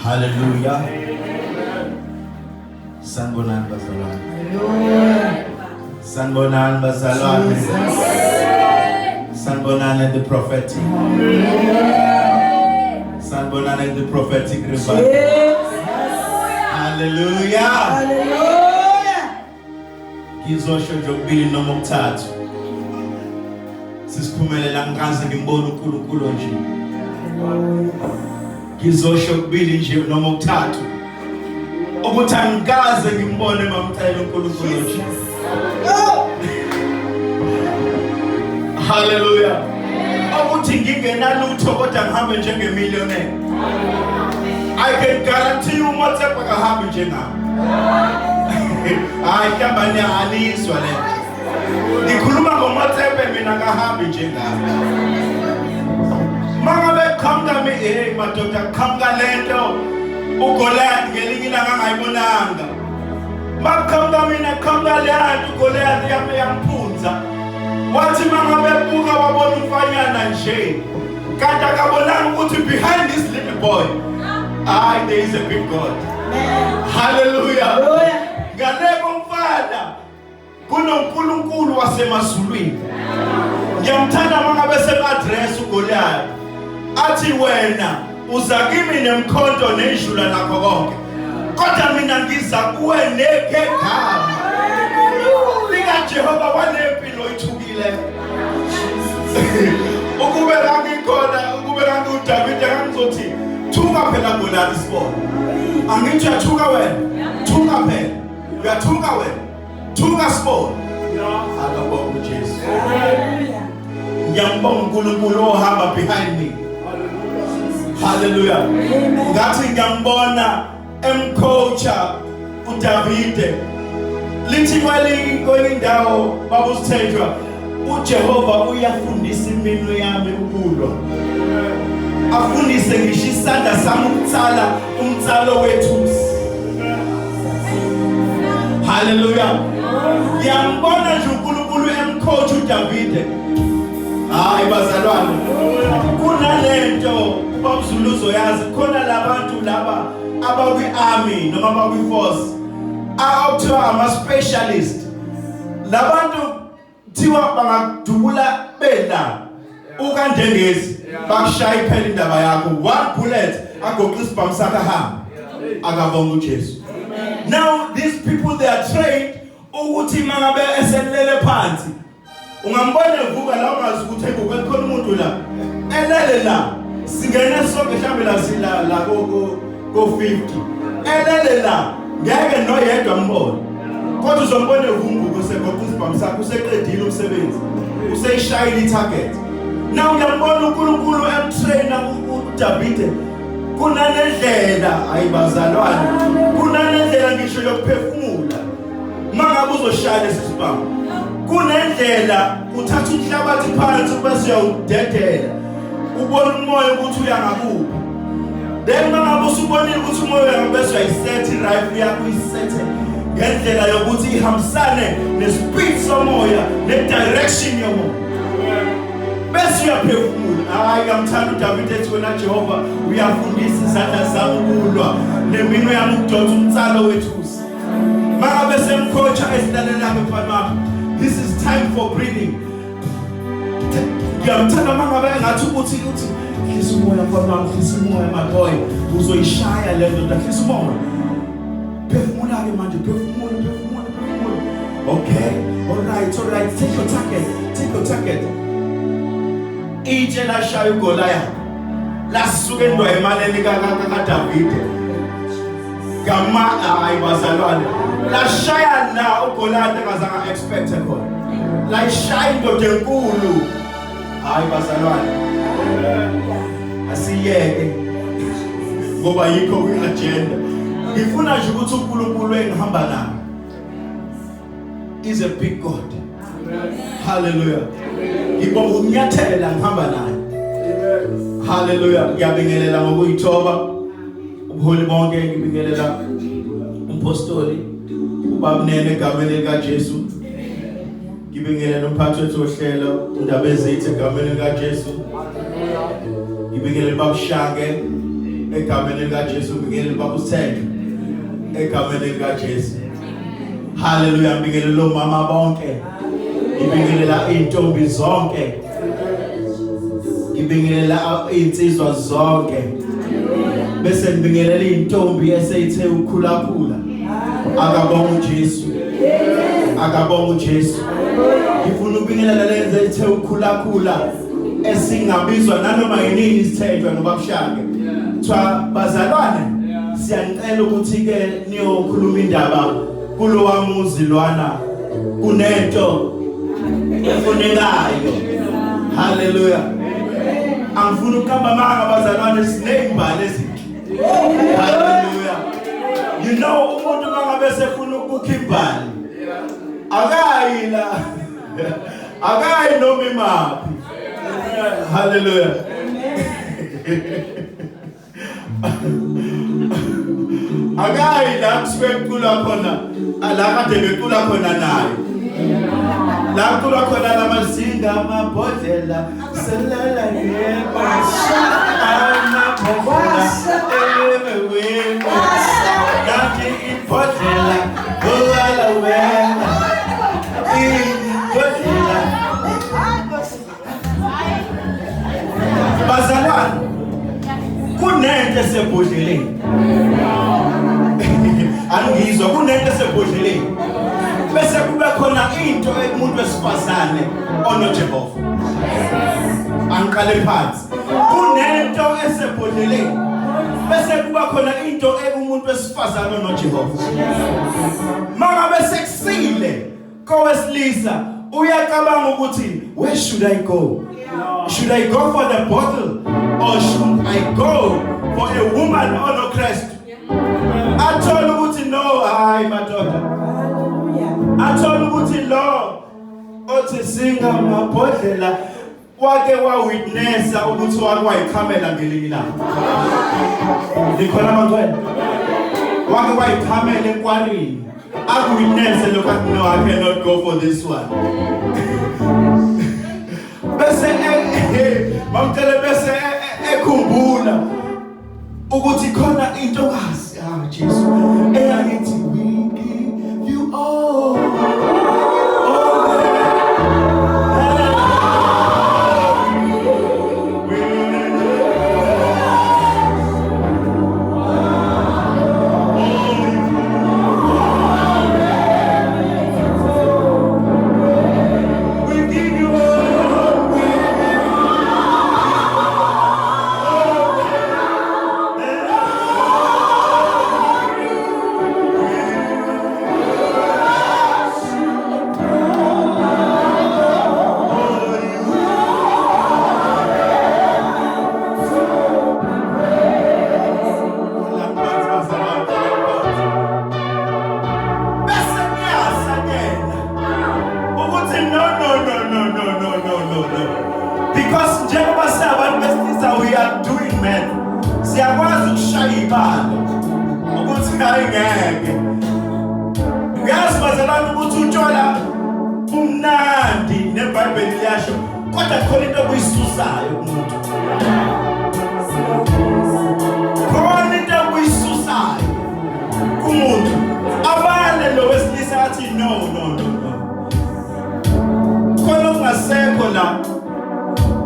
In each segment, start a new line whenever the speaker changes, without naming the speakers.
Hallelujah. Sanbonan bazalwane. Sanbonan bazalwane. Sanbonan the prophetic. Sanbonan the prophetic revival. Hallelujah.
Hallelujah.
Ngizosho nje ukubili noma ukuthathu. Sisiphumelela ngikaze ngimbone uNkulunkulu nje. Ngizosho ukubili nje noma ukuthathu. Ukuthi angikaze ngimbone mamcela uNkulunkulu nje. Hallelujah. Ukuthi ngingenalutho kodwa ngihambe njengemillionaire. I can guarantee you WhatsApp akahambi njengami. Hayi kambani alizwa le. Ngikhuluma ngoWhatsApp mina akahambi njengami. Mangabe qhamuka madoda qhamuka lento uGoliath ngelinye ilanga angayibonanga. Maqhamuka mina qhamuka lento uGoliath yamphunza. Wathi mangabe buka wabona umfanyana nje. Kanti akabonanga ukuthi behind this little boy there is a big God. Hallelujah. Ngaleko mfana kunoNkulunkulu wasemazulwini. Ngiyamthanda mangabe sema-address uGoliath. Athi wena uza kimi nemkhonto nejula nakho konke. Kodwa mina ngiza kuwe negegama. Jehova wanempilo ithukile. Ukubela ngikhona, ukubela nguDavid angizothi thuka phela Goliath sibona. Angithi uyathuka wena. Thuka phela. Uyathuka wena. Thuka sibona. Akabonga uJesu. Ngiyambonga uNkulunkulu ohamba behind me. Hallelujah. Ngathi ngiyambona emcoacha uDavide. Lithi kwelindawo babusithenjwa uJehova uyafundisa imino yami ukulwa. Afundise ngisho isandla sami ukutsala umtsalo wethusi. Hallelujah. Ngiyambona nje uNkulunkulu emcoach uDavide. Hayi bazalwane. Kunalento ubabuzuluzo yazi khona labantu laba abakwi-army noma abakwi-force. Awuthiwa ama-specialist. Labantu thiwa bangadubula bela ukandengezi bakushaya iphela indaba yakho. One bullet agoqa isibhamu sakhe ahamba. Akabonga uJesu. Now these people they are trained ukuthi mangabe eselele phansi ungambona evuka la ungazi ukuthi khona umuntu la elele la singena sonke mhlambe la sila la ko 50 elele la ngeke noyedwa mbone kodwa uzombona evumbuka usegoqa isibhamu sakhe useqedile umsebenzi useyishayile itarget. Now ngiyambona uNkulunkulu emtrainer uDavide kunanendlela ayibazalwane kunanendlela ngisho yokuphefumula mangabe uzoshaya lesibhamu kunendlela uthatha umhlabathi phansi bese uyawudedela ubona umoya ukuthi uya ngakuphi. Then mangabe usubonile ukuthi umoya uya bese uyayisethe rifle yakho uyisethe ngendlela yokuthi ihambisane nespeed somoya nedirection yomoya bese uyaphefumula. Hayi ngamthanda uDavide ethi wena Jehova uyafundisa izandla zami ukulwa nemino yami ukudonsa umtsalo wethusi. Mangabe semcoacha esilalela mfana this is time for breathing. Ngiyamthanda mangabe ngathi ukuthi hlisa umoya mfana hlisa umoya my boy uzoyishaya le nto hlisa umoya phefumula ke manje phefumula. Okay, all right, take your target. Itshe la shaya uGoliath lasuke endwa emaleni kaDavide gama ayibazalwane la shaya la uGoliath engazange expect khona la shaya indoda enkulu ayibazalwane asiyeke ngoba yikho kwi-agenda. Ngifuna nje ukuthi uNkulunkulu engihamba naye is a big God. Hallelujah. Ngibonga ukunyathela ngihamba naye. Hallelujah. Ngiyabingelela ngokuyithoba ubuholi bonke, ngibingelela umpostoli ubabunene egameni likaJesu. Ngibingelela umphathi wethu ohlelo undaba ezithi egameni likaJesu. Ngibingelela babushange egameni likaJesu ngibingelele baba uSithenge egameni likaJesu. Hallelujah, ngibingelele lo mama bonke. Ngibingelela intombi zonke. Ngibingelela insizwa zonke. Bese ngibingelela intombi eseyithe ukukhulakhula. Akabonga uJesu. Akabonga uJesu. Ngifuna ukubingelela lenze ethe ukukhulakhula esingabizwa nanoma yini isithetjwa nobabushange. Twa bazalwane siyanicela ukuthi ke niyokhuluma indaba kulo wamuzi lwana kunento efunekayo. Hallelujah. Angifuna ukuhamba manga bazalwane sinembali ezinhle. Hallelujah. You know umuntu mangabe sefuna ukukha imbali akayi la akayi noma imaphi. Hallelujah. Akayi la kusekula khona ala kade bekula khona naye. La kula khona lamazinga amabhodlela selala yebo amabhodlela ewewe nathi ibhodlela wala wena ibhodlela. Bazalwane kunento esebhodleleni. Angizwa kunento esebhodleleni. Bese kube khona into umuntu wesifazane onoJehova. Angiqale phansi. Kunento esebhodleleni. Bese kuba khona into umuntu wesifazane onoJehova. Mangabe sekusile kowesilisa uyacabanga ukuthi where should I go? Should I go for the bottle or should I go for a woman on Christ? I told you no, hi my daughter. I told you no. Othi singa mabhodlela wake wa witnessa ukuthi wayikamela ngelinye ilanga. Likhona mangwena. Wake wayikamela enkwarini. I witness look at no, I cannot go for this one. Bese mamtele bese ekhumbula ukuthi khona into kazi Jesu eyayithi we give you all.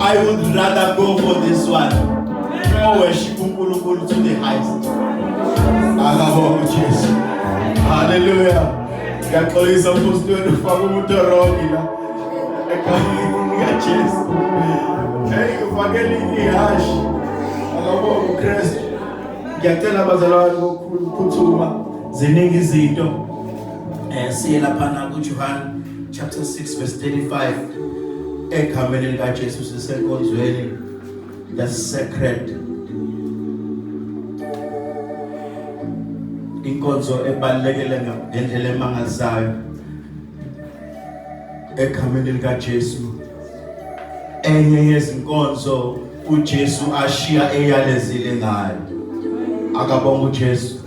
I would rather go for this one. Or worship uNkulunkulu to the highest. Akabonga uJesu. Hallelujah. Ngiyaxolisa mpostweni ufaka umuntu wrong la. Ekhaya kaJesu. Hey, ufakele ihash. Akabonga uKristu. Ngiyacela abazalwane bokukhulu phuthuma ziningi izinto. Siye lapha kuJohn chapter 6 verse 35. Egameni likaJesu sisenkonzweni the sacred inkonzo ebalekele ngendlela emangazayo egameni likaJesu. Enye yezinkonzo uJesu ashiya eyalezile ngayo. Akabonga uJesu.